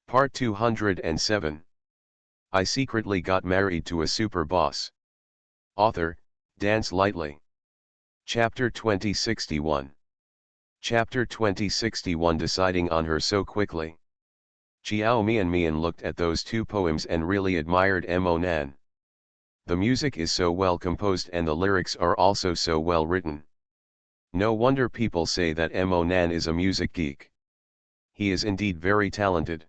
Part 207. I secretly got married to a super boss. Author, Dance Lightly. Chapter 2061. Chapter 2061. Deciding on her so quickly. Chiao Mian looked at those two poems and really admired Mo Nan. The music is so well composed and the lyrics are also so well written. No wonder people say that Mo Nan is a music geek. He is indeed very talented.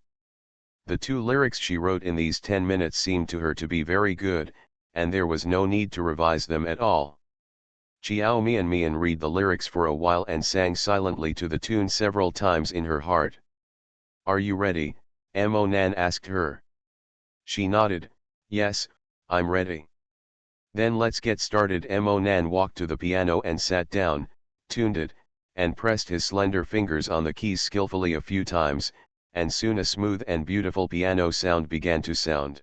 The two lyrics she wrote in these 10 minutes seemed to her to be very good, and there was no need to revise them at all. Chiao Mian read the lyrics for a while and sang silently to the tune several times in her heart. "Are you ready?" Mo Nan asked her. She nodded, "Yes, I'm ready." "Then let's get started." Mo Nan walked to the piano and sat down, tuned it, and pressed his slender fingers on the keys skillfully a few times, and soon a smooth and beautiful piano sound began to sound.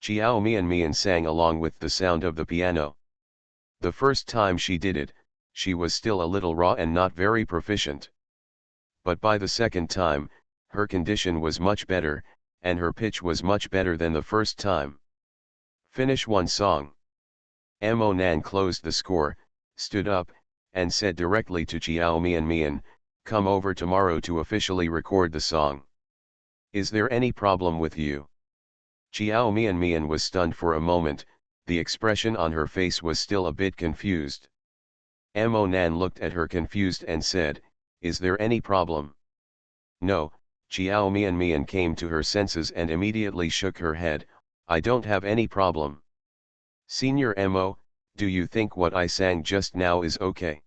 Chiao Mian sang along with the sound of the piano. The first time she did it, she was still a little raw and not very proficient. But by the second time, her condition was much better, and her pitch was much better than the first time. "Finish one song." Mo Nan closed the score, stood up, and said directly to Chiao Mian, "Come over tomorrow to officially record the song. Is there any problem with you?" Chiao Mian was stunned for a moment. The expression on her face was still a bit confused. Mo Nan looked at her confused and said, "Is there any problem?" "No." Chiao Mian came to her senses and immediately shook her head, "I don't have any problem." "Senior Mo, do you think what I sang just now is okay?"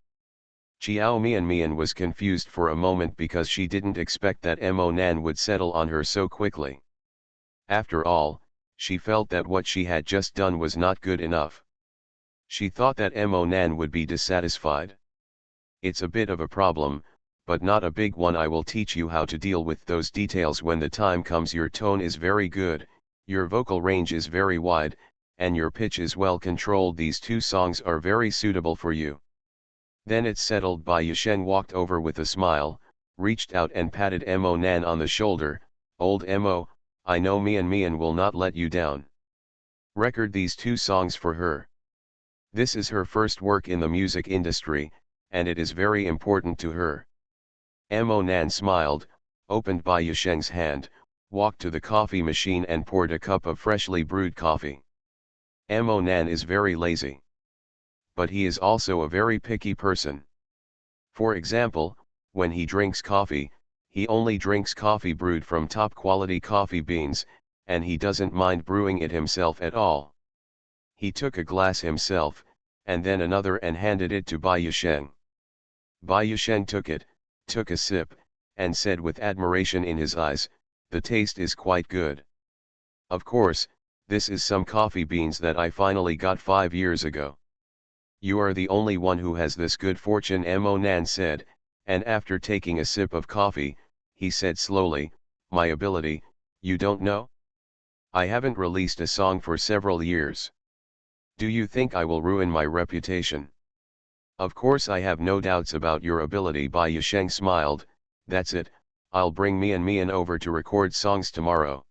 Chiao Mian was confused for a moment because she didn't expect that Mo Nan would settle on her so quickly. After all, she felt that what she had just done was not good enough. She thought that Mo Nan would be dissatisfied. "It's a bit of a problem, but not a big one. I will teach you how to deal with those details when the time comes. Your tone is very good, your vocal range is very wide, and your pitch is well controlled. These two songs are very suitable for you." Then it's settled. Bai Yusheng walked over with a smile, reached out and patted Mo Nan on the shoulder. "Old Mo, I know Mian will not let you down. Record these two songs for her. This is her first work in the music industry, and it is very important to her." Mo Nan smiled, opened Bai Yusheng's hand, walked to the coffee machine and poured a cup of freshly brewed coffee. Mo Nan is very lazy. But he is also a very picky person. For example, when he drinks coffee, he only drinks coffee brewed from top quality coffee beans, and he doesn't mind brewing it himself at all. He took a glass himself, and then another and handed it to Bai Yusheng. Bai Yusheng took it, took a sip, and said with admiration in his eyes, "The taste is quite good. Of course, this is some coffee beans that I finally got 5 years ago." "You are the only one who has this good fortune," Mo Nan said, and after taking a sip of coffee, he said slowly, "My ability, you don't know? I haven't released a song for several years. Do you think I will ruin my reputation?" "Of course I have no doubts about your ability." Bai Yusheng smiled, "That's it, I'll bring Mian over to record songs tomorrow."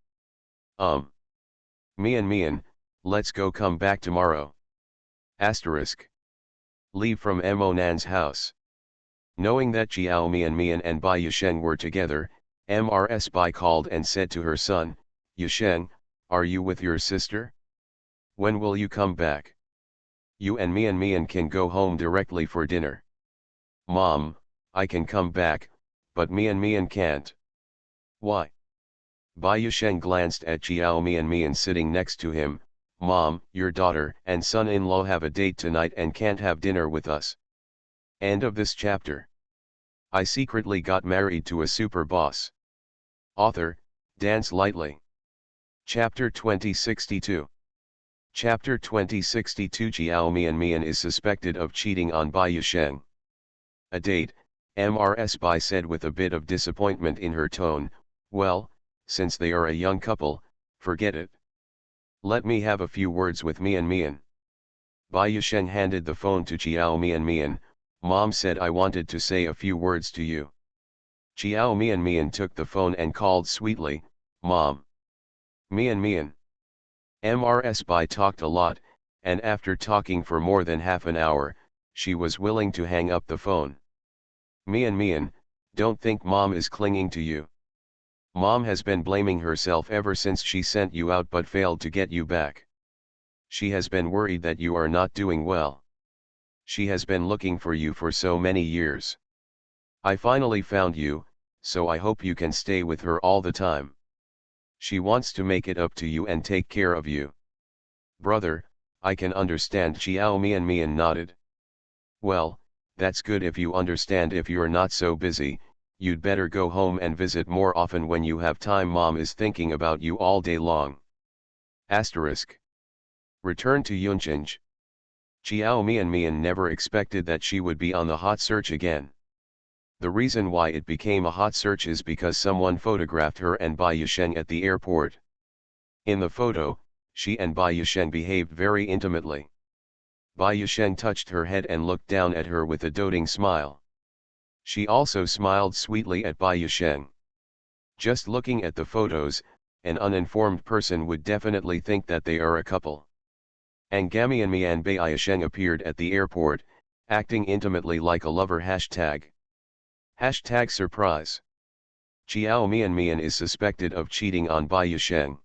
Mian, let's go. Come back tomorrow. Asterisk. Leave from Mo Nan's house. Knowing that Chiao Mian and Bai Yusheng were together, Mrs. Bai called and said to her son, "Yusheng, are you with your sister? When will you come back? You and Mian can go home directly for dinner." "Mom, I can come back, but Mian can't." "Why?" Bai Yusheng glanced at Chiao Mian sitting next to him. "Mom, your daughter and son-in-law have a date tonight and can't have dinner with us." End of this chapter. I secretly got married to a super boss. Author, Dance Lightly. Chapter 2062. Chapter 2062. Chiao Mian is suspected of cheating on Bai Yusheng. "A date," Mrs. Bai said with a bit of disappointment in her tone. "Well, since they are a young couple, forget it. Let me have a few words with Mian." Bai Yusheng handed the phone to Chiao Mian. "Mom said I wanted to say a few words to you." Chiao Mian took the phone and called sweetly, Mom. Mian. Mrs. Bai talked a lot, and after talking for more than half an hour, she was willing to hang up the phone. Mian, don't think Mom is clinging to you. Mom has been blaming herself ever since she sent you out but failed to get you back. She has been worried that you are not doing well. She has been looking for you for so many years. I finally found you, so I hope you can stay with her all the time. She wants to make it up to you and take care of you. Brother, I can understand. Xiao Mian nodded. Well, that's good if you understand. If you're not so busy, you'd better go home and visit more often when you have time. Mom is thinking about you all day long. Asterisk. Return to Yunchinj. Xiao Mian never expected that she would be on the hot search again. The reason why it became a hot search is because someone photographed her and Bai Yisheng at the airport. In the photo, she and Bai Yisheng behaved very intimately. Bai Yisheng touched her head and looked down at her with a doting smile. She also smiled sweetly at Bai Yisheng. Just looking at the photos, an uninformed person would definitely think that they are a couple. Angamianmi and Bai Yisheng appeared at the airport, acting intimately like a lover. Hashtag surprise. Xiao Mian is suspected of cheating on Bai Yisheng.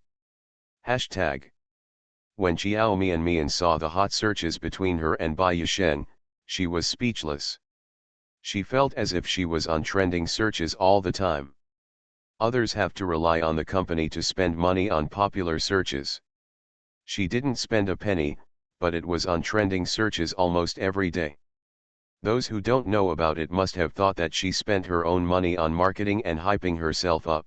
Hashtag. When Xiao Mian saw the hot searches between her and Bai Yisheng, she was speechless. She felt as if she was on trending searches all the time. Others have to rely on the company to spend money on popular searches. She didn't spend a penny, but it was on trending searches almost every day. Those who don't know about it must have thought that she spent her own money on marketing and hyping herself up.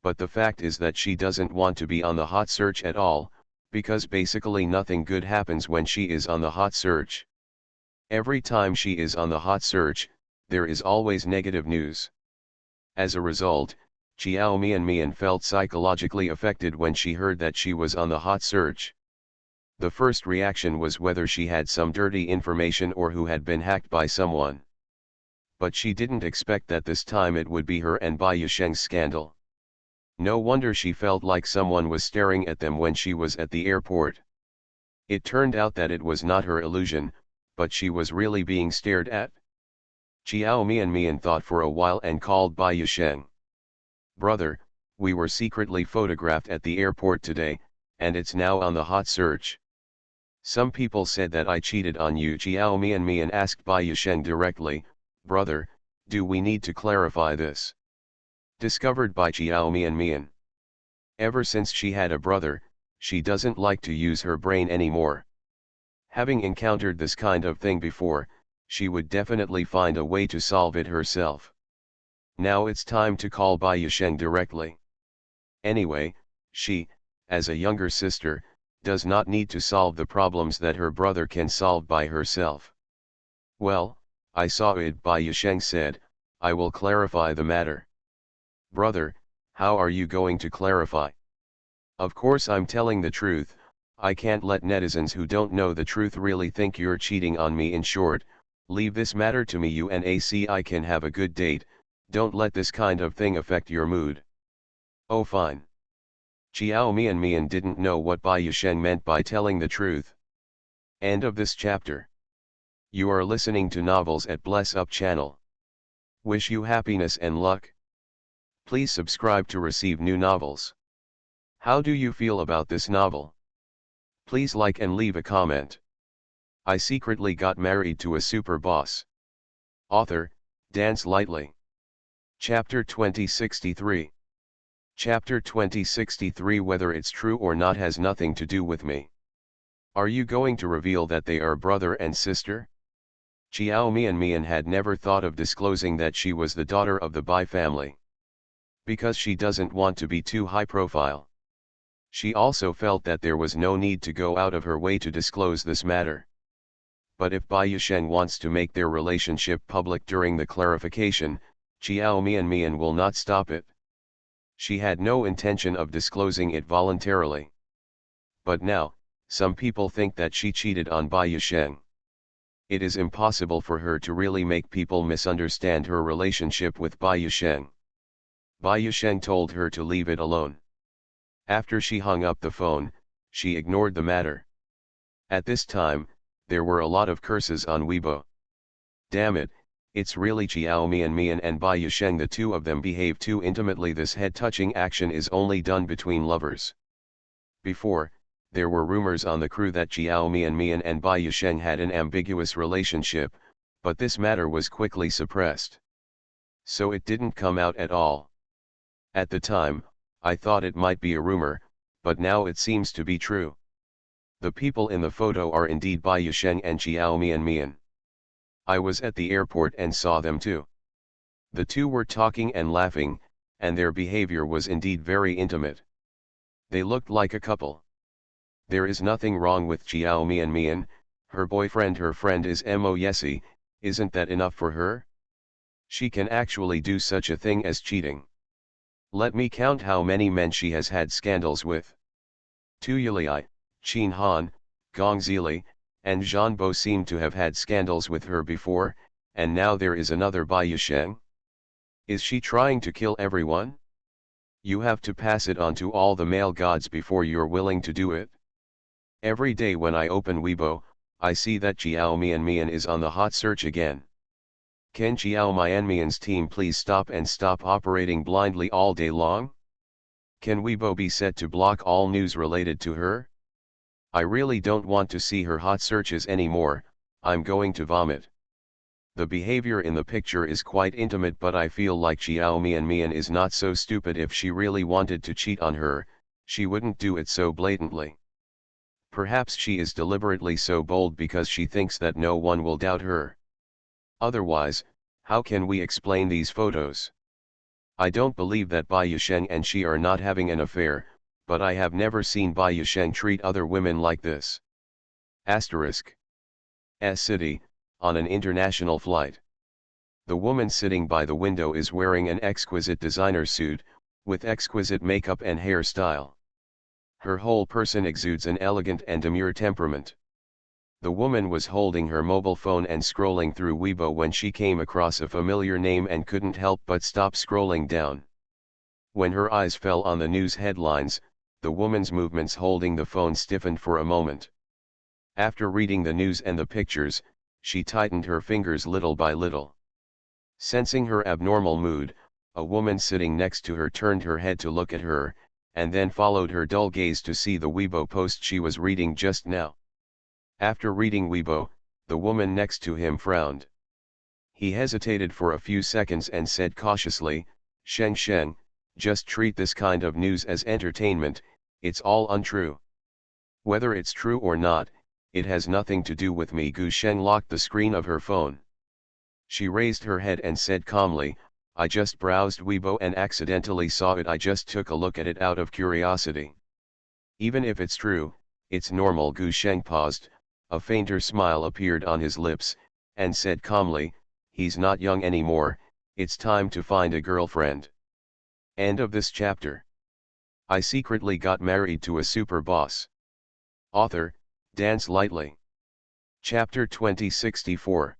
But the fact is that she doesn't want to be on the hot search at all, because basically nothing good happens when she is on the hot search. Every time she is on the hot search, there is always negative news. As a result, Xiao Mian felt psychologically affected when she heard that she was on the hot search. The first reaction was whether she had some dirty information or who had been hacked by someone. But she didn't expect that this time it would be her and Bai Yisheng's scandal. No wonder she felt like someone was staring at them when she was at the airport. It turned out that it was not her illusion, but she was really being stared at. Xiao Mian thought for a while and called Bai Yisheng. Brother, we were secretly photographed at the airport today, and it's now on the hot search. Some people said that I cheated on you. Xiao Mian asked Bai Yisheng directly. Brother, do we need to clarify this? Discovered by Xiao Mian. Ever since she had a brother, she doesn't like to use her brain anymore. Having encountered this kind of thing before, she would definitely find a way to solve it herself. Now it's time to call Bai Yisheng directly. Anyway, she, as a younger sister, does not need to solve the problems that her brother can solve by herself. Well, I saw it. Bai Yisheng said, I will clarify the matter. Brother, how are you going to clarify? Of course I'm telling the truth. I can't let netizens who don't know the truth really think you're cheating on me. In short, leave this matter to me. You and I can have a good date, don't let this kind of thing affect your mood. Oh fine. Xiao Mian didn't know what Bai Yisheng meant by telling the truth. End of this chapter. You are listening to Novels at Bless Up channel. Wish you happiness and luck. Please subscribe to receive new novels. How do you feel about this novel? Please like and leave a comment. I secretly got married to a super boss. Author, Dance Lightly. Chapter 2063. Chapter 2063. Whether it's true or not has nothing to do with me. Are you going to reveal that they are brother and sister? Xiao Mian had never thought of disclosing that she was the daughter of the Bai family. Because she doesn't want to be too high profile. She also felt that there was no need to go out of her way to disclose this matter. But if Bai Yisheng wants to make their relationship public during the clarification, Xiao Mian will not stop it. She had no intention of disclosing it voluntarily. But now, some people think that she cheated on Bai Yisheng. It is impossible for her to really make people misunderstand her relationship with Bai Yisheng. Bai Yusheng told her to leave it alone. After she hung up the phone, she ignored the matter. At this time, there were a lot of curses on Weibo. Damn it, it's really Xiao Mian and Bai Yusheng, the two of them behave too intimately. This head-touching action is only done between lovers. Before, there were rumors on the crew that Xiao Mian and Bai Yusheng had an ambiguous relationship, but this matter was quickly suppressed. So it didn't come out at all. At the time, I thought it might be a rumor, but now it seems to be true. The people in the photo are indeed Bai Yusheng and Xiao Mian. I was at the airport and saw them too. The two were talking and laughing, and their behavior was indeed very intimate. They looked like a couple. There is nothing wrong with Xiao Mian, her boyfriend. Her friend is Mo Yesi, isn't that enough for her? She can actually do such a thing as cheating. Let me count how many men she has had scandals with. Tu Yulai, Qin Han, Gong Zili, and Zhan Bo seem to have had scandals with her before, and now there is another Bai Yusheng. Is she trying to kill everyone? You have to pass it on to all the male gods before you're willing to do it. Every day when I open Weibo, I see that Xiao Mian is on the hot search again. Can Xiao Mian's team please stop operating blindly all day long? Can Weibo be set to block all news related to her? I really don't want to see her hot searches anymore. I'm going to vomit. The behavior in the picture is quite intimate, but I feel like Xiao Mian is not so stupid. If she really wanted to cheat on her, she wouldn't do it so blatantly. Perhaps she is deliberately so bold because she thinks that no one will doubt her. Otherwise, how can we explain these photos? I don't believe that Bai Yusheng and she are not having an affair, but I have never seen Bai Yusheng treat other women like this. Asterisk. S city, on an international flight. The woman sitting by the window is wearing an exquisite designer suit, with exquisite makeup and hairstyle. Her whole person exudes an elegant and demure temperament. The woman was holding her mobile phone and scrolling through Weibo when she came across a familiar name and couldn't help but stop scrolling down. When her eyes fell on the news headlines, the woman's movements holding the phone stiffened for a moment. After reading the news and the pictures, she tightened her fingers little by little. Sensing her abnormal mood, a woman sitting next to her turned her head to look at her, and then followed her dull gaze to see the Weibo post she was reading just now. After reading Weibo, the woman next to him frowned. He hesitated for a few seconds and said cautiously, Sheng, just treat this kind of news as entertainment, it's all untrue. Whether it's true or not, it has nothing to do with me. Gu Sheng locked the screen of her phone. She raised her head and said calmly, I just browsed Weibo and accidentally saw it. I just took a look at it out of curiosity. Even if it's true, it's normal. Gu Sheng paused, a fainter smile appeared on his lips, and said calmly, he's not young anymore, it's time to find a girlfriend. End of this chapter. I secretly got married to a super boss. Author, Dance Lightly. Chapter 2064.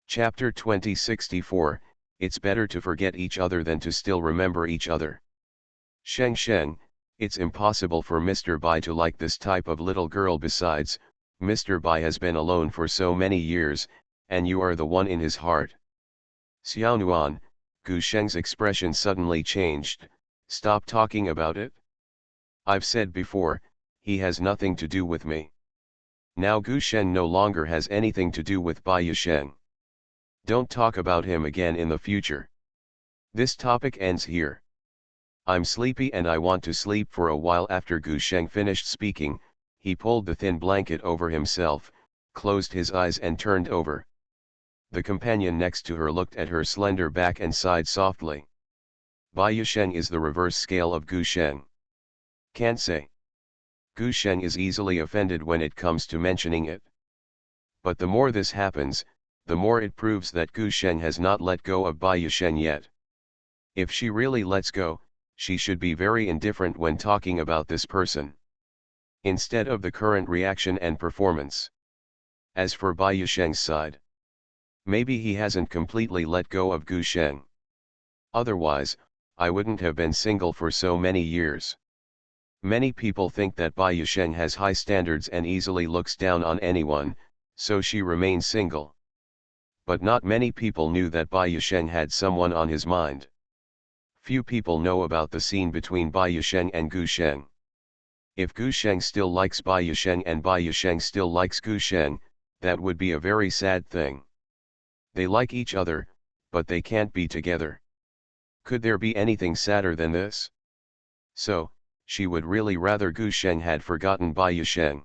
Chapter 2064, It's better to forget each other than to still remember each other. Sheng, it's impossible for Mr. Bai to like this type of little girl. Besides, Mr. Bai has been alone for so many years, and you are the one in his heart. Xiaonuan, Gu Sheng's expression suddenly changed. Stop talking about it. I've said before, he has nothing to do with me. Now Gu Sheng no longer has anything to do with Bai Yusheng. Don't talk about him again in the future. This topic ends here. I'm sleepy and I want to sleep for a while. After Gu Sheng finished speaking, he pulled the thin blanket over himself, closed his eyes and turned over. The companion next to her looked at her slender back and sighed softly. Bai Yusheng is the reverse scale of Gu Sheng. Can't say. Gu Sheng is easily offended when it comes to mentioning it. But the more this happens, the more it proves that Gu Sheng has not let go of Bai Yusheng yet. If she really lets go, she should be very indifferent when talking about this person, instead of the current reaction and performance. As for Bai Yusheng's side, maybe he hasn't completely let go of Gu Sheng. Otherwise, I wouldn't have been single for so many years. Many people think that Bai Yusheng has high standards and easily looks down on anyone, so she remains single. But not many people knew that Bai Yusheng had someone on his mind. Few people know about the scene between Bai Yusheng and Gu Sheng. If Gu Sheng still likes Bai Yusheng and Bai Yusheng still likes Gu Sheng, that would be a very sad thing. They like each other, but they can't be together. Could there be anything sadder than this? So, she would really rather Gu Sheng had forgotten Bai Yusheng.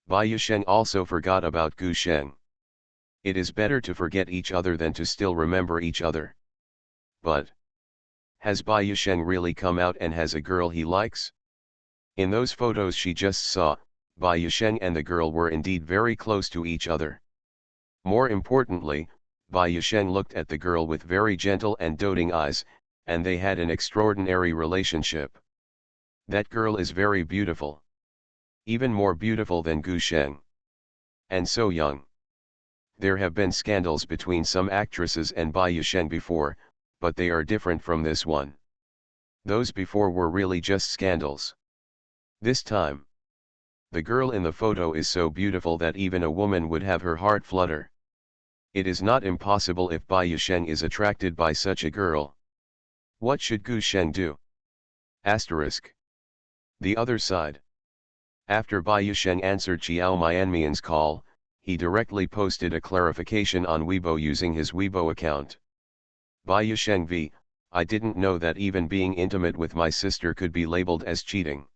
Bai Yusheng also forgot about Gu Sheng. It is better to forget each other than to still remember each other. But has Bai Yusheng really come out and has a girl he likes? In those photos she just saw, Bai Yusheng and the girl were indeed very close to each other. More importantly, Bai Yusheng looked at the girl with very gentle and doting eyes, and they had an extraordinary relationship. That girl is very beautiful. Even more beautiful than Gu Sheng. And so young. There have been scandals between some actresses and Bai Yusheng before, but they are different from this one. Those before were really just scandals. This time, the girl in the photo is so beautiful that even a woman would have her heart flutter. It is not impossible if Bai Yusheng is attracted by such a girl. What should Gu Sheng do? Asterisk. The other side. After Bai Yusheng answered Qiao Mianmian's call, he directly posted a clarification on Weibo using his Weibo account. Bai Yusheng v. I didn't know that even being intimate with my sister could be labeled as cheating.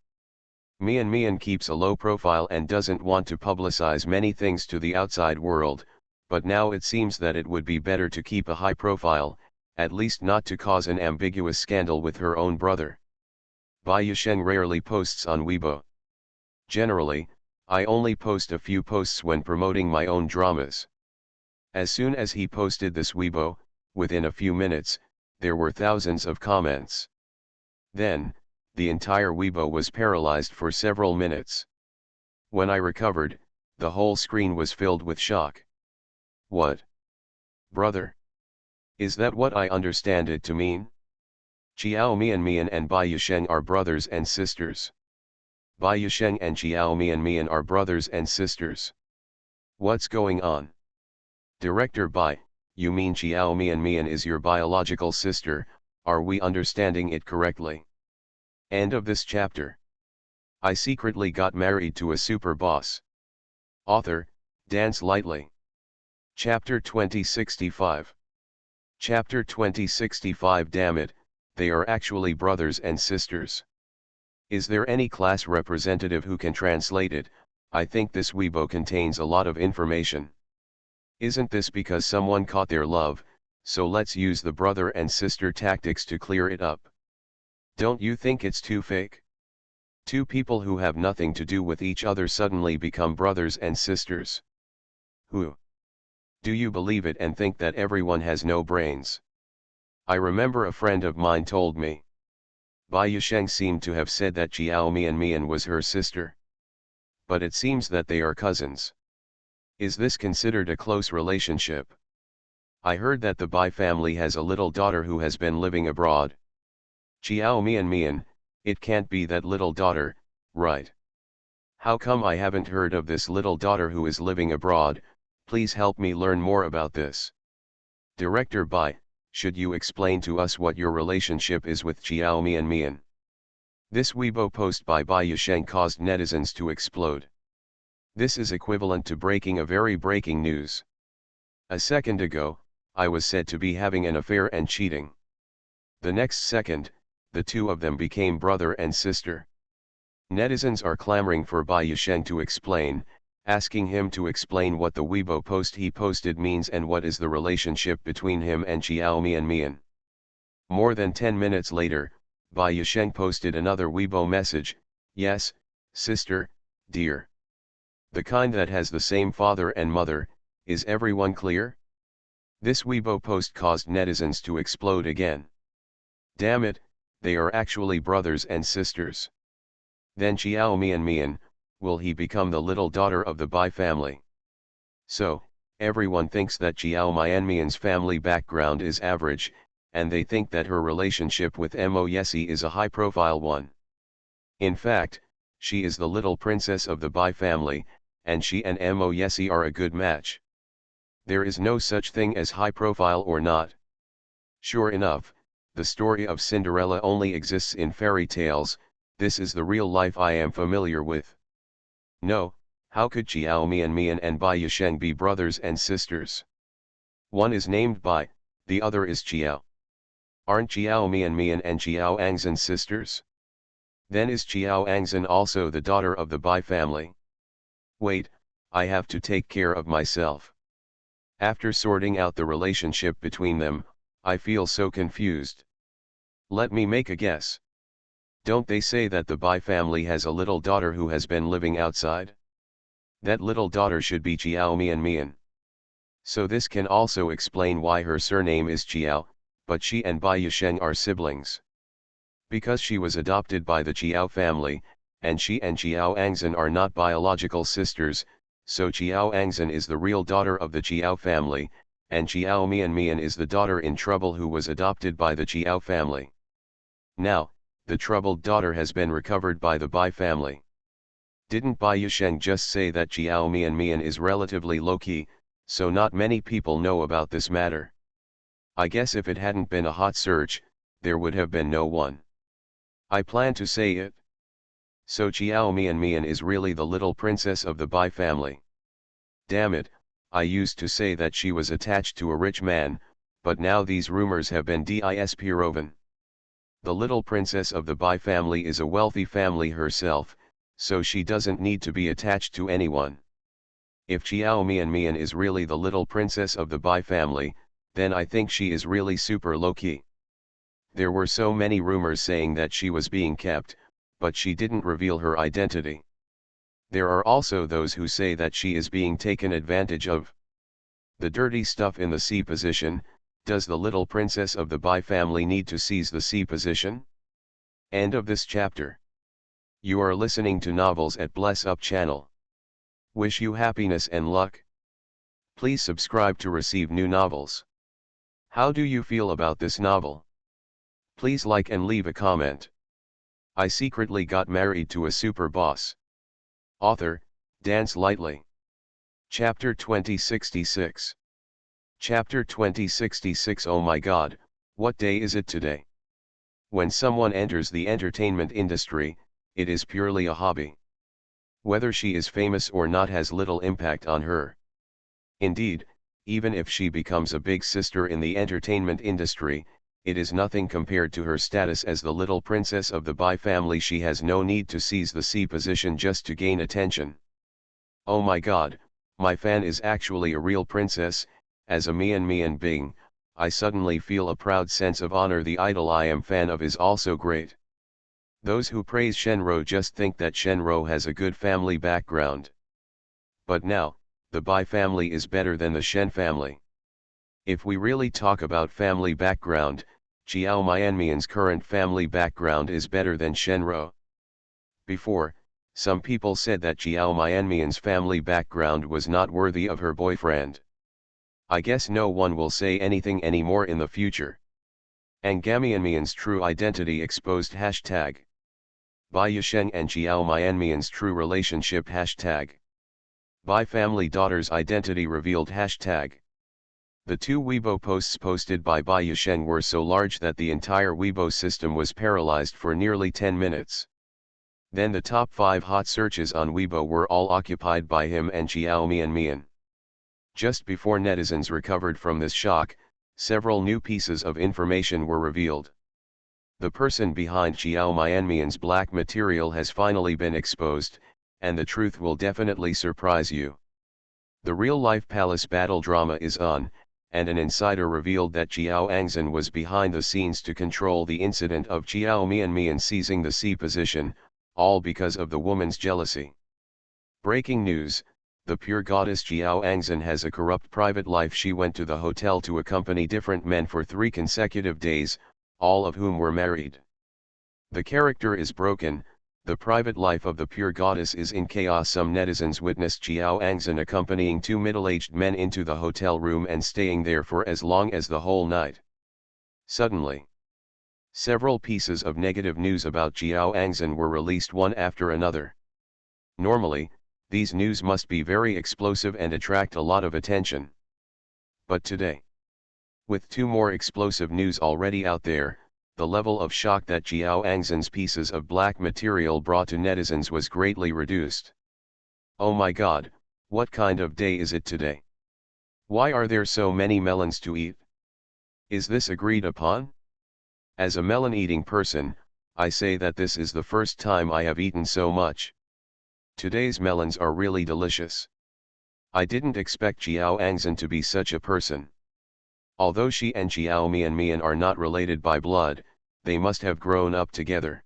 Mian keeps a low profile and doesn't want to publicize many things to the outside world, but now it seems that it would be better to keep a high profile, at least not to cause an ambiguous scandal with her own brother. Bai Yusheng rarely posts on Weibo. Generally, I only post a few posts when promoting my own dramas. As soon as he posted this Weibo, within a few minutes, there were thousands of comments. Then, the entire Weibo was paralyzed for several minutes. When I recovered, the whole screen was filled with shock. What? Brother? Is that what I understand it to mean? Qiao Mian and Bai Yusheng are brothers and sisters. Bai Yusheng and Qiao Mian are brothers and sisters. What's going on? Director Bai, you mean Qiao Mian is your biological sister, are we understanding it correctly? End of this chapter. I secretly got married to a super boss. Author, Dance Lightly. Chapter 2065. Chapter 2065. Damn it, they are actually brothers and sisters. Is there any class representative who can translate it? I think this Weibo contains a lot of information. Isn't this because someone caught their love, so let's use the brother and sister tactics to clear it up? Don't you think it's too fake? Two people who have nothing to do with each other suddenly become brothers and sisters. Who? Do you believe it and think that everyone has no brains? I remember a friend of mine told me. Bai Yusheng seemed to have said that Qiao Mian was her sister. But it seems that they are cousins. Is this considered a close relationship? I heard that the Bai family has a little daughter who has been living abroad. Qiao Mian, it can't be that little daughter, right? How come I haven't heard of this little daughter who is living abroad? Please help me learn more about this. Director Bai, should you explain to us what your relationship is with Qiao Mian? This Weibo post by Bai Yusheng caused netizens to explode. This is equivalent to breaking a very breaking news. A second ago, I was said to be having an affair and cheating. The next second, the two of them became brother and sister. Netizens are clamoring for Bai Yusheng to explain, asking him to explain what the Weibo post he posted means and what is the relationship between him and Qiao Mian. More than 10 minutes later, Bai Yusheng posted another Weibo message, yes, sister, dear. The kind that has the same father and mother, is everyone clear? This Weibo post caused netizens to explode again. Damn it, they are actually brothers and sisters. Then Qiao Mian, will he become the little daughter of the Bai family? So, everyone thinks that Qiao Mian's family background is average, and they think that her relationship with Mo Yesi is a high-profile one. In fact, she is the little princess of the Bai family, and she and Mo Yesi are a good match. There is no such thing as high profile or not. Sure enough, the story of Cinderella only exists in fairy tales. This is the real life I am familiar with. No, how could Xiao Mian and Bai Yisheng be brothers and sisters? One is named Bai, the other is Xiao. Aren't Xiao Mian and Xiao Angzan sisters? Then is Xiao Angzan also the daughter of the Bai family? Wait, I have to take care of myself. After sorting out the relationship between them, I feel so confused. Let me make a guess. Don't they say that the Bai family has a little daughter who has been living outside? That little daughter should be Xiao Mian. So this can also explain why her surname is Xiao, but she and Bai Yisheng are siblings. Because she was adopted by the Xiao family, and she and Xiao Angzan are not biological sisters, so Xiao Angzan is the real daughter of the Xiao family, and Xiao Mian is the daughter in trouble who was adopted by the Xiao family. Now, the troubled daughter has been recovered by the Bai family. Didn't Bai Yisheng just say that Xiao Mian is relatively low-key, so not many people know about this matter? I guess if it hadn't been a hot search, there would have been no one. I plan to say it. So Xiao Mian is really the little princess of the Bai family. Damn it, I used to say that she was attached to a rich man, but now these rumors have been disproven. The little princess of the Bai family is a wealthy family herself, so she doesn't need to be attached to anyone. If Xiao Mian is really the little princess of the Bai family, then I think she is really super low-key. There were so many rumors saying that she was being kept, but she didn't reveal her identity. There are also those who say that she is being taken advantage of. The dirty stuff in the C position. Does the little princess of the Bai family need to seize the C position? End of this chapter. You are listening to Novels at Bless Up channel. Wish you happiness and luck. Please subscribe to receive new novels. How do you feel about this novel? Please like and leave a comment. I secretly got married to a super boss. Author, Dance Lightly. Chapter 2066. Chapter 2066. Oh my God, what day is it today? When someone enters the entertainment industry, it is purely a hobby. Whether she is famous or not has little impact on her. Indeed, even if she becomes a big sister in the entertainment industry, it is nothing compared to her status as the little princess of the Bai family. She has no need to seize the C position just to gain attention. Oh my God, my fan is actually a real princess. As a Mian being, I suddenly feel a proud sense of honor. The idol I am fan of is also great. Those who praise Shenro just think that Shenro has a good family background. But now, the Bai family is better than the Shen family. If we really talk about family background, Xiao Mian's current family background is better than Shenro. Before, some people said that Xiao Mian's family background was not worthy of her boyfriend. I guess no one will say anything anymore in the future. Angamian's true identity exposed. Hashtag Bai Yisheng and Xiao Mian's true relationship. Hashtag Bai family daughter's identity revealed. Hashtag The two Weibo posts posted by Bai Yisheng were so large that the entire Weibo system was paralyzed for nearly 10 minutes. Then the top 5 hot searches on Weibo were all occupied by him and Xiao Mian. Just before netizens recovered from this shock, several new pieces of information were revealed. The person behind Xiao Mian's black material has finally been exposed, and the truth will definitely surprise you. The real-life palace battle drama is on, and an insider revealed that Xiao Angzan was behind the scenes to control the incident of Xiao Mian seizing the C position, all because of the woman's jealousy. Breaking news: the pure goddess Xiao Angzan has a corrupt private life. She went to the hotel to accompany different men for 3 consecutive days, all of whom were married. The character is broken. The private life of the pure goddess is in chaos. Some netizens witnessed Xiao Angzan accompanying 2 middle-aged men into the hotel room and staying there for as long as the whole night. Suddenly, several pieces of negative news about Jiao Angzhen were released one after another. Normally, these news must be very explosive and attract a lot of attention. But today, with two more explosive news already out there, the level of shock that Jiao Angzhen's pieces of black material brought to netizens was greatly reduced. Oh my god, what kind of day is it today? Why are there so many melons to eat? Is this agreed upon? As a melon-eating person, I say that this is the first time I have eaten so much. Today's melons are really delicious. I didn't expect Jiao Angzhen to be such a person. Although she and Jiao Mian are not related by blood, they must have grown up together.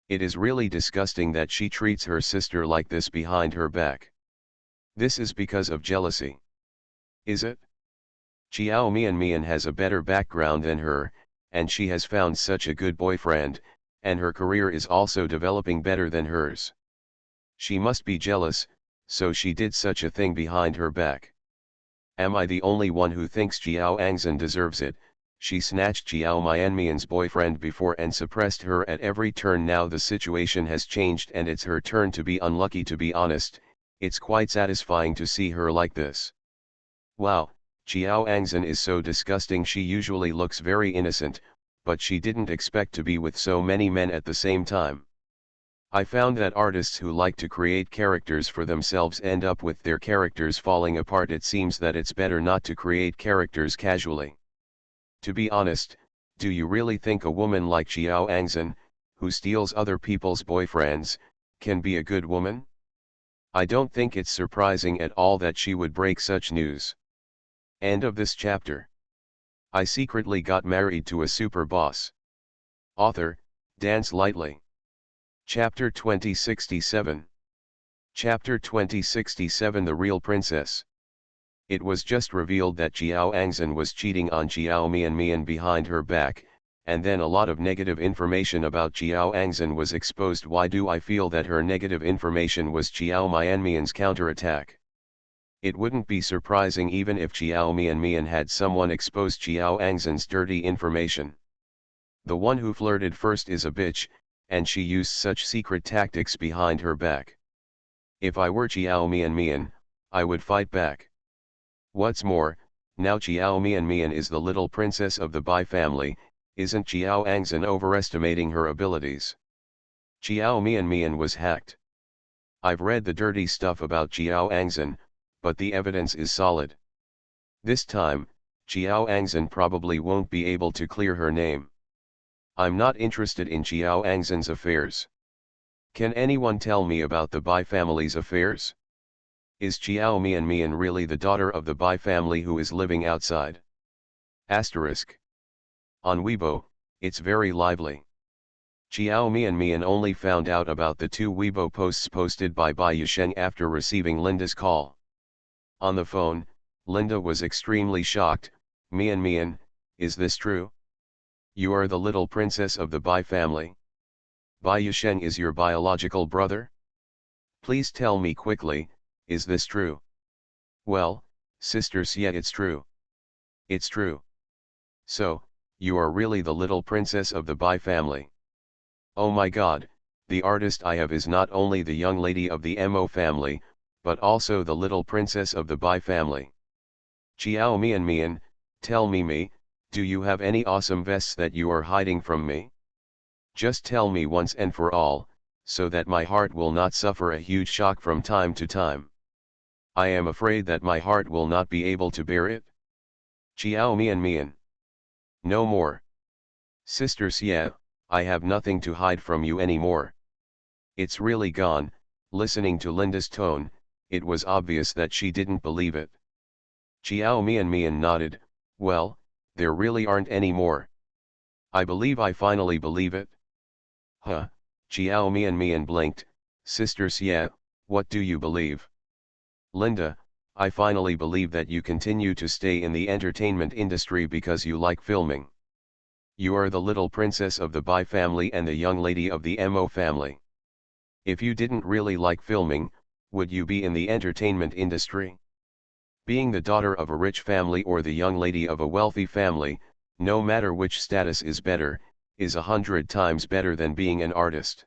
It is really disgusting that she treats her sister like this behind her back. This is because of jealousy. Is it? Jiao Mian has a better background than her, and she has found such a good boyfriend, and her career is also developing better than hers. She must be jealous, so she did such a thing behind her back. Am I the only one who thinks Jiao Angzhen deserves it? She snatched Jiao Mianmian's boyfriend before and suppressed her at every turn. Now the situation has changed and it's her turn to be unlucky. To be honest, it's quite satisfying to see her like this. Wow, Jiao Angzhen is so disgusting. She usually looks very innocent, but she didn't expect to be with so many men at the same time. I found that artists who like to create characters for themselves end up with their characters falling apart. It seems that it's better not to create characters casually. To be honest, do you really think a woman like Jiao Angzhen, who steals other people's boyfriends, can be a good woman? I don't think it's surprising at all that she would break such news. End of this chapter. I secretly got married to a super boss. Author, Dance Lightly. Chapter 2067. Chapter 2067. The Real Princess. It was just revealed that Jiao Angzhen was cheating on Jiao Mian behind her back, and then a lot of negative information about Jiao Angzhen was exposed. Why do I feel that her negative information was Jiao Mian's counterattack? It wouldn't be surprising even if Jiao Mian had someone expose Jiao Angzhen's dirty information. The one who flirted first is a bitch, and she used such secret tactics behind her back. If I were Jiao Mian, I would fight back. What's more, now Jiao Mian is the little princess of the Bai family. Isn't Jiao Angzhen overestimating her abilities? Jiao Mian was hacked. I've read the dirty stuff about Jiao Angzhen, but the evidence is solid. This time, Jiao Angzhen probably won't be able to clear her name. I'm not interested in Jiao Angzhen's affairs. Can anyone tell me about the Bai family's affairs? Is Jiao Mian really the daughter of the Bai family who is living outside? Asterisk. On Weibo, it's very lively. Jiao Mian only found out about the two Weibo posts posted by Bai Yusheng after receiving Linda's call. On the phone, Linda was extremely shocked. Mian, is this true? You are the little princess of the Bai family. Bai Yusheng is your biological brother? Please tell me quickly, is this true? Well, sister Xie, it's true. It's true. So, you are really the little princess of the Bai family. Oh my god, the artist I have is not only the young lady of the Mo family, but also the little princess of the Bai family. Jiao Mian, tell me, do you have any awesome vests that you are hiding from me? Just tell me once and for all, so that my heart will not suffer a huge shock from time to time. I am afraid that my heart will not be able to bear it. Jiao Mian. No more. Sister Xie, I have nothing to hide from you anymore. It's really gone. Listening to Linda's tone, it was obvious that she didn't believe it. Jiao Mian nodded. Well, there really aren't any more. I believe I finally believe it. Huh, Jiao Mian blinked. Sister Xie, what do you believe? Linda, I finally believe that you continue to stay in the entertainment industry because you like filming. You are the little princess of the Bai family and the young lady of the Mo family. If you didn't really like filming, would you be in the entertainment industry? Being the daughter of a rich family or the young lady of a wealthy family, No matter which status is better, is 100 times better than being an artist.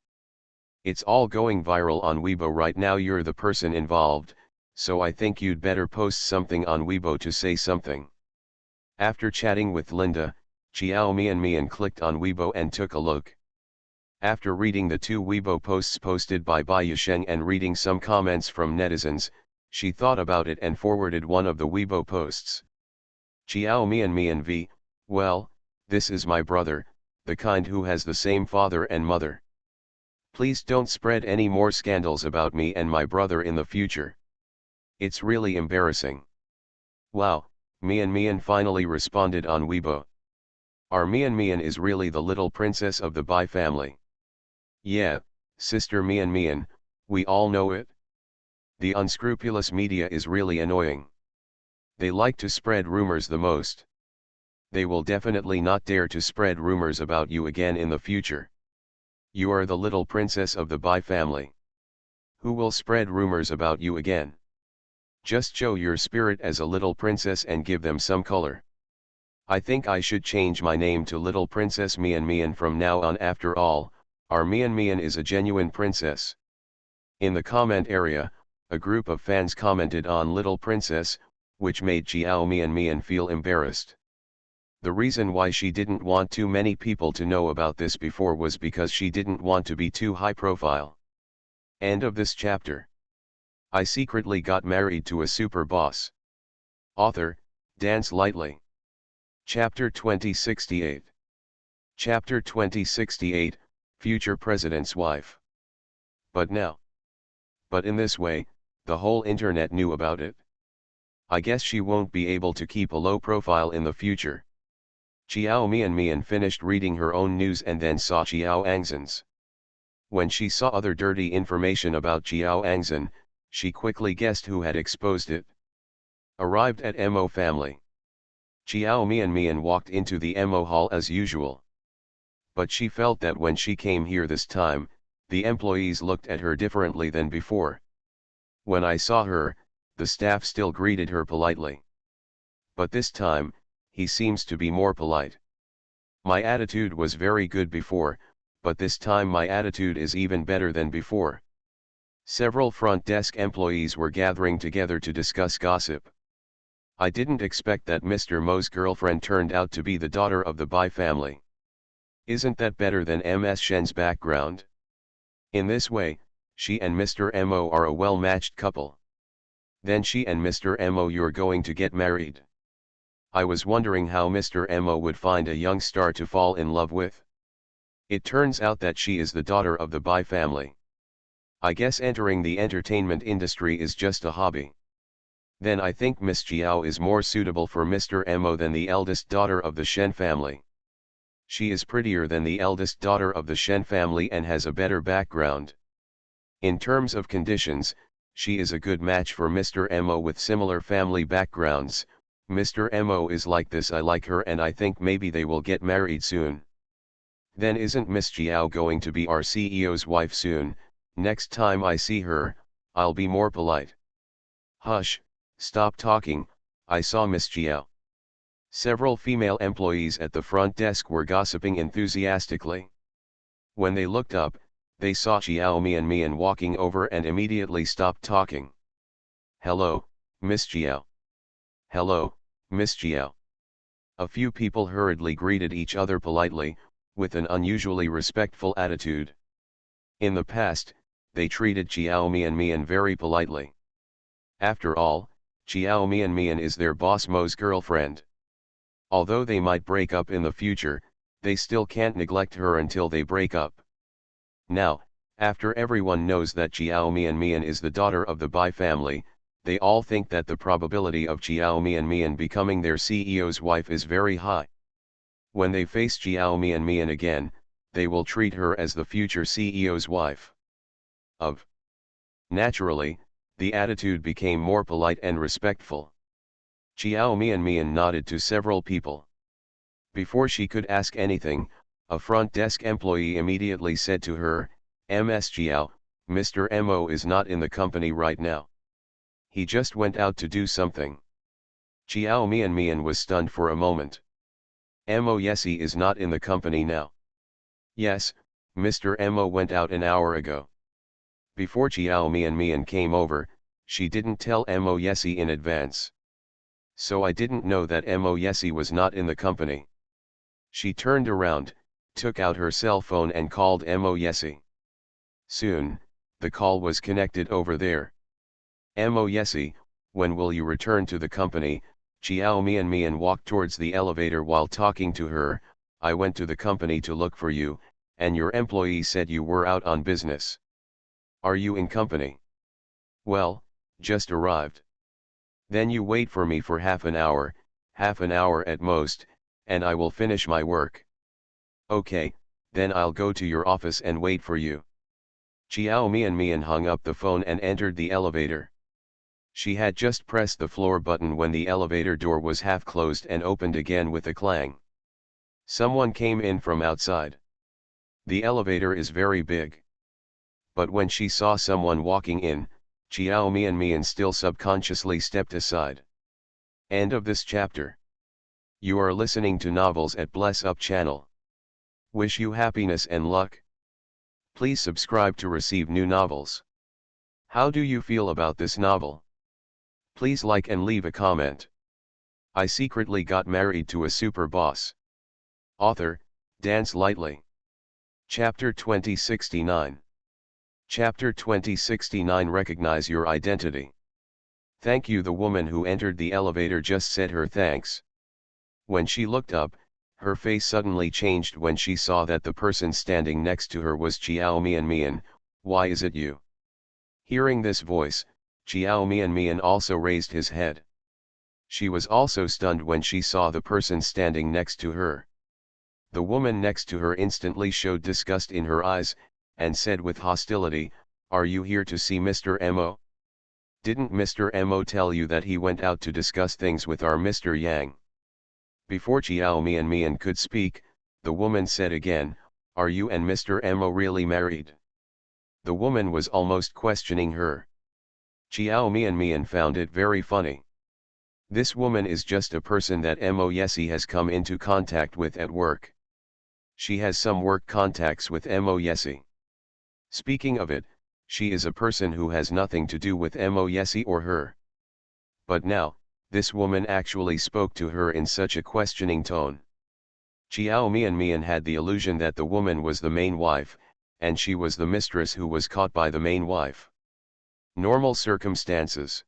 It's all going viral on Weibo right now. You're the person involved, so I think you'd better post something on Weibo to say something. After chatting with Linda, Xiao Mian clicked on Weibo and took a look. After reading the 2 Weibo posts posted by Bai Yisheng and reading some comments from netizens, she thought about it and forwarded one of the Weibo posts. Xiao Mian v. Well, this is my brother, the kind who has the same father and mother. Please don't spread any more scandals about me and my brother in the future. It's really embarrassing. Wow, Mian finally responded on Weibo. Our Mian is really the little princess of the Bai family. Yeah, sister Mian, we all know it. The unscrupulous media is really annoying. They like to spread rumors the most. They will definitely not dare to spread rumors about you again in the future. You are the little princess of the Bai family. Who will spread rumors about you again? Just show your spirit as a little princess and give them some color. I think I should change my name to Little Princess Mian from now on. After all, our Mian is a genuine princess. In the comment area, a group of fans commented on Little Princess, which made Xiao Mian feel embarrassed. The reason why she didn't want too many people to know about this before was because she didn't want to be too high profile. End of this chapter. I secretly got married to a super boss. Author, Dance Lightly. Chapter 2068. Chapter 2068, Future President's Wife. But now. But in this way, the whole internet knew about it. I guess she won't be able to keep a low profile in the future. Xiao Mian finished reading her own news and then saw Xiao Angzhen's. When she saw other dirty information about Xiao Angzhen, she quickly guessed who had exposed it. Arrived at Mo family. Xiao Mian walked into the Mo hall as usual. But she felt that when she came here this time, the employees looked at her differently than before. When I saw her, the staff still greeted her politely. But this time, he seems to be more polite. My attitude was very good before, but this time my attitude is even better than before. Several front desk employees were gathering together to discuss gossip. I didn't expect that Mr. Mo's girlfriend turned out to be the daughter of the Bai family. Isn't that better than Ms. Shen's background? In this way, she and Mr. Mo are a well-matched couple. Then she and Mr. Mo you're going to get married. I was wondering how Mr. Mo would find a young star to fall in love with. It turns out that she is the daughter of the Bai family. I guess entering the entertainment industry is just a hobby. Then I think Miss Xiao is more suitable for Mr. Mo than the eldest daughter of the Shen family. She is prettier than the eldest daughter of the Shen family and has a better background. In terms of conditions, she is a good match for Mr. Mo with similar family backgrounds. Mr. Mo is like this. I like her and I think maybe they will get married soon. Then isn't Miss Xiao going to be our CEO's wife soon? Next time I see her, I'll be more polite. Hush, stop talking, I saw Miss Xiao. Several female employees at the front desk were gossiping enthusiastically. When they looked up, they saw Xiao Mian walking over and immediately stopped talking. Hello, Miss Xiao. Hello, Miss Xiao. A few people hurriedly greeted each other politely, with an unusually respectful attitude. In the past, they treated Xiao Mian very politely. After all, Xiao Mian is their boss Mo's girlfriend. Although they might break up in the future, they still can't neglect her until they break up. Now, after everyone knows that Xiao Mian is the daughter of the Bai family, they all think that the probability of Xiao Mian becoming their CEO's wife is very high. When they face Xiao Mian again, they will treat her as the future CEO's wife. Naturally, the attitude became more polite and respectful. Xiao Mian nodded to several people. Before she could ask anything, a front desk employee immediately said to her, Ms. Xiao, Mr. Mo is not in the company right now. He just went out to do something. Xiao Mian was stunned for a moment. Mo Yesi is not in the company now. Yes, Mr. Mo went out an hour ago. Before Chiao Mian came over, she didn't tell Mo Yesi in advance. So I didn't know that Mo Yesi was not in the company. She turned around, took out her cell phone and called Mo Yesi. Soon, the call was connected over there. Mo Yesi, when will you return to the company? Chiao Mian walked towards the elevator while talking to her. I went to the company to look for you, and your employee said you were out on business. Are you in company? Well, just arrived. Then you wait for me for half an hour at most, and I will finish my work. Okay, then I'll go to your office and wait for you. Chiao Mian hung up the phone and entered the elevator. She had just pressed the floor button when the elevator door was half closed and opened again with a clang. Someone came in from outside. The elevator is very big. But when she saw someone walking in, Chiao Mian still subconsciously stepped aside. End of this chapter. You are listening to Novels at Bless Up channel. Wish you happiness and luck. Please subscribe to receive new novels. How do you feel about this novel? Please like and leave a comment. I secretly got married to a super boss. Author, Dance Lightly. Chapter 2069. Chapter 2069. Recognize your identity. Thank you. The woman who entered the elevator just said her thanks. When she looked up, her face suddenly changed when she saw that the person standing next to her was Chiao Mian. Why is it you? Hearing this voice, Chiao Mian also raised his head. She was also stunned when she saw the person standing next to her. The woman next to her instantly showed disgust in her eyes, and said with hostility, "Are you here to see Mr. Mo? Didn't Mr. Mo tell you that he went out to discuss things with our Mr. Yang?" Before Chiao Mian could speak, the woman said again, "Are you and Mr. Mo really married?" The woman was almost questioning her. Chiao Mian found it very funny. This woman is just a person that Mo Yesi has come into contact with at work. She has some work contacts with Mo Yesi. Speaking of it, she is a person who has nothing to do with Mo Yesi or her. But now, this woman actually spoke to her in such a questioning tone. Chiao Mian had the illusion that the woman was the main wife, and she was the mistress who was caught by the main wife. Normal circumstances.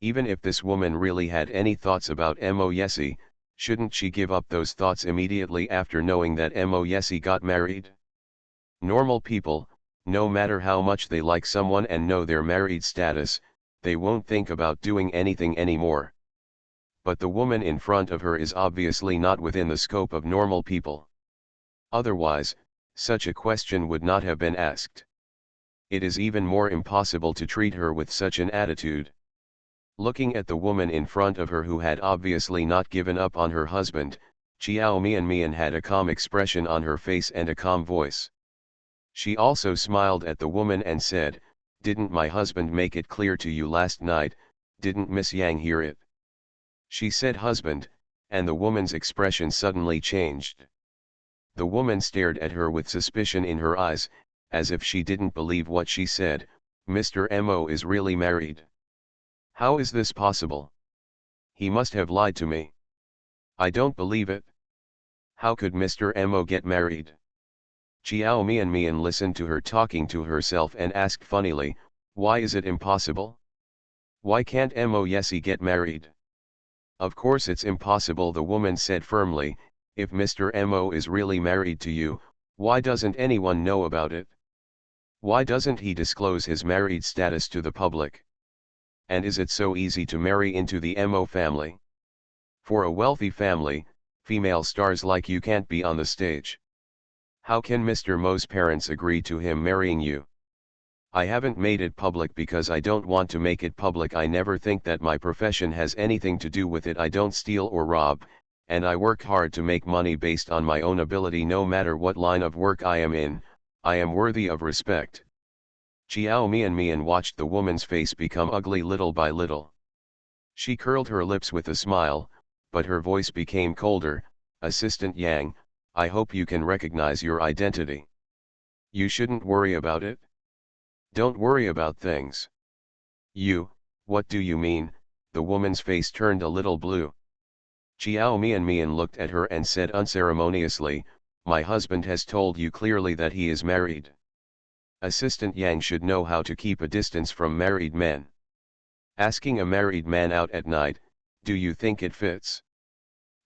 Even if this woman really had any thoughts about Mo Yesi, shouldn't she give up those thoughts immediately after knowing that Mo Yesi got married? Normal people, no matter how much they like someone and know their married status, they won't think about doing anything anymore. But the woman in front of her is obviously not within the scope of normal people. Otherwise, such a question would not have been asked. It is even more impossible to treat her with such an attitude. Looking at the woman in front of her who had obviously not given up on her husband, Chiao Mian had a calm expression on her face and a calm voice. She also smiled at the woman and said, "Didn't my husband make it clear to you last night? Didn't Miss Yang hear it?" She said husband, and the woman's expression suddenly changed. The woman stared at her with suspicion in her eyes, as if she didn't believe what she said. "Mr. Mo is really married. How is this possible? He must have lied to me. I don't believe it. How could Mr. Mo get married?" Chiao Mian listened to her talking to herself and asked funnily, "Why is it impossible? Why can't Mo Yesi get married?" "Of course it's impossible," the woman said firmly. "If Mr. Mo is really married to you, why doesn't anyone know about it? Why doesn't he disclose his married status to the public? And is it so easy to marry into the Mo family? For a wealthy family, female stars like you can't be on the stage. How can Mr. Mo's parents agree to him marrying you? I haven't made it public because I don't want to make it public. I never think that my profession has anything to do with it. I don't steal or rob, and I work hard to make money based on my own ability. No matter what line of work I am in, I am worthy of respect." Chiao Mian watched the woman's face become ugly little by little. She curled her lips with a smile, but her voice became colder. Assistant Yang, I hope you can recognize your identity. You shouldn't worry about it. Don't worry about things. What do you mean? The woman's face turned a little blue. Chiao Mian looked at her and said unceremoniously, my husband has told you clearly that he is married. Assistant Yang should know how to keep a distance from married men. Asking a married man out at night, do you think it fits?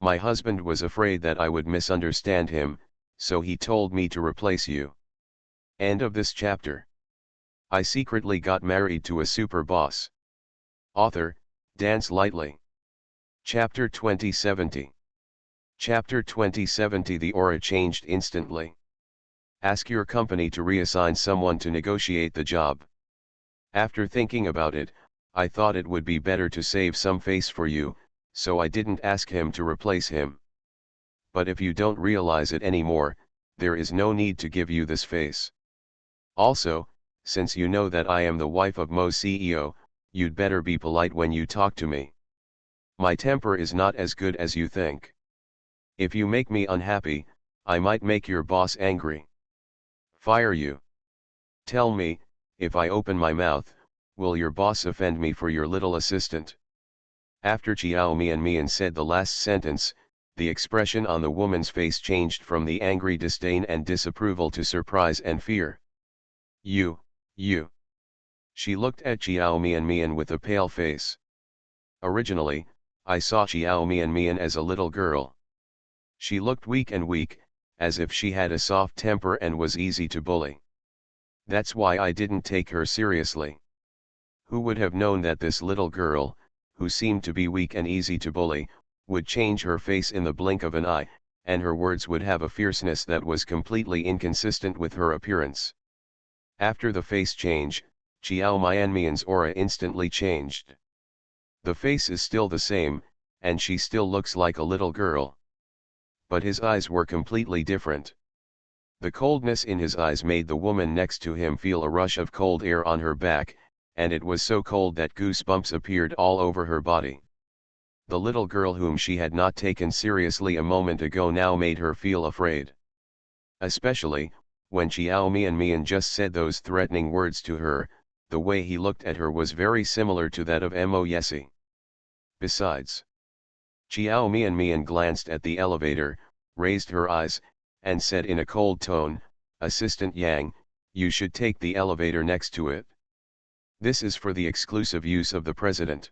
My husband was afraid that I would misunderstand him, so he told me to replace you. End of this chapter. I secretly got married to a super boss. Author, Dance Lightly. Chapter 2070. Chapter 2070. The aura changed instantly. Ask your company to reassign someone to negotiate the job. After thinking about it, I thought it would be better to save some face for you, so I didn't ask him to replace him. But if you don't realize it anymore, there is no need to give you this face. Also, since you know that I am the wife of Mo's CEO, you'd better be polite when you talk to me. My temper is not as good as you think. If you make me unhappy, I might make your boss angry. Fire you. Tell me, if I open my mouth, will your boss offend me for your little assistant? After Chiao Mian said the last sentence, the expression on the woman's face changed from the angry disdain and disapproval to surprise and fear. You. She looked at Chiao Mian with a pale face. Originally, I saw Chiao Mian as a little girl. She looked weak, as if she had a soft temper and was easy to bully. That's why I didn't take her seriously. Who would have known that this little girl, who seemed to be weak and easy to bully, would change her face in the blink of an eye, and her words would have a fierceness that was completely inconsistent with her appearance. After the face change, Chiao Mian's aura instantly changed. The face is still the same, and she still looks like a little girl. But his eyes were completely different. The coldness in his eyes made the woman next to him feel a rush of cold air on her back, and it was so cold that goosebumps appeared all over her body. The little girl whom she had not taken seriously a moment ago now made her feel afraid. Especially, when Chiao Mian just said those threatening words to her, the way he looked at her was very similar to that of Mo Yesi. Besides, Chiao Mian glanced at the elevator, raised her eyes, and said in a cold tone, Assistant Yang, you should take the elevator next to it. This is for the exclusive use of the president.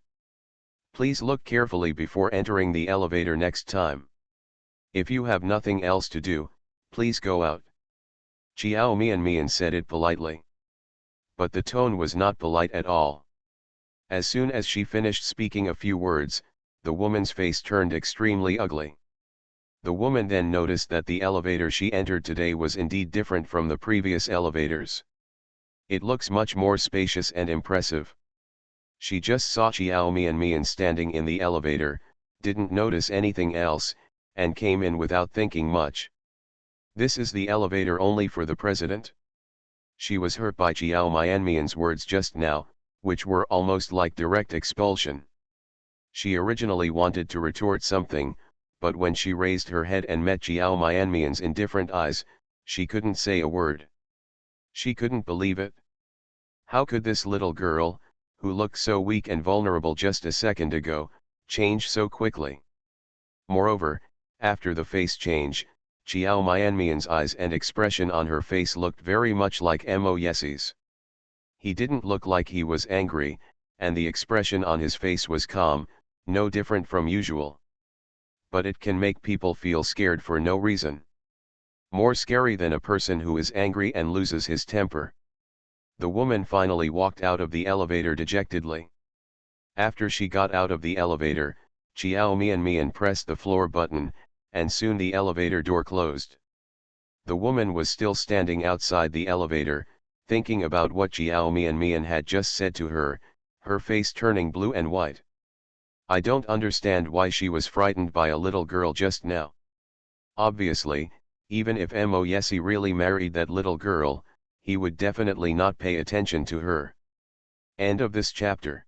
Please look carefully before entering the elevator next time. If you have nothing else to do, please go out. Chiao Mian said it politely. But the tone was not polite at all. As soon as she finished speaking a few words, the woman's face turned extremely ugly. The woman then noticed that the elevator she entered today was indeed different from the previous elevators. It looks much more spacious and impressive. She just saw Chiao Mian standing in the elevator, didn't notice anything else, and came in without thinking much. This is the elevator only for the president? She was hurt by Chiao Mian's words just now, which were almost like direct expulsion. She originally wanted to retort something, but when she raised her head and met Chiao Mian's indifferent eyes, she couldn't say a word. She couldn't believe it. How could this little girl, who looked so weak and vulnerable just a second ago, change so quickly? Moreover, after the face change, Chiao Mian's eyes and expression on her face looked very much like Mo Yesi's. He didn't look like he was angry, and the expression on his face was calm, no different from usual. But it can make people feel scared for no reason. More scary than a person who is angry and loses his temper. The woman finally walked out of the elevator dejectedly. After she got out of the elevator, Chiao Mian pressed the floor button, and soon the elevator door closed. The woman was still standing outside the elevator, thinking about what Chiao Mian had just said to her, her face turning blue and white. I don't understand why she was frightened by a little girl just now. Obviously, even if Mo Yesi really married that little girl, he would definitely not pay attention to her. End of this chapter.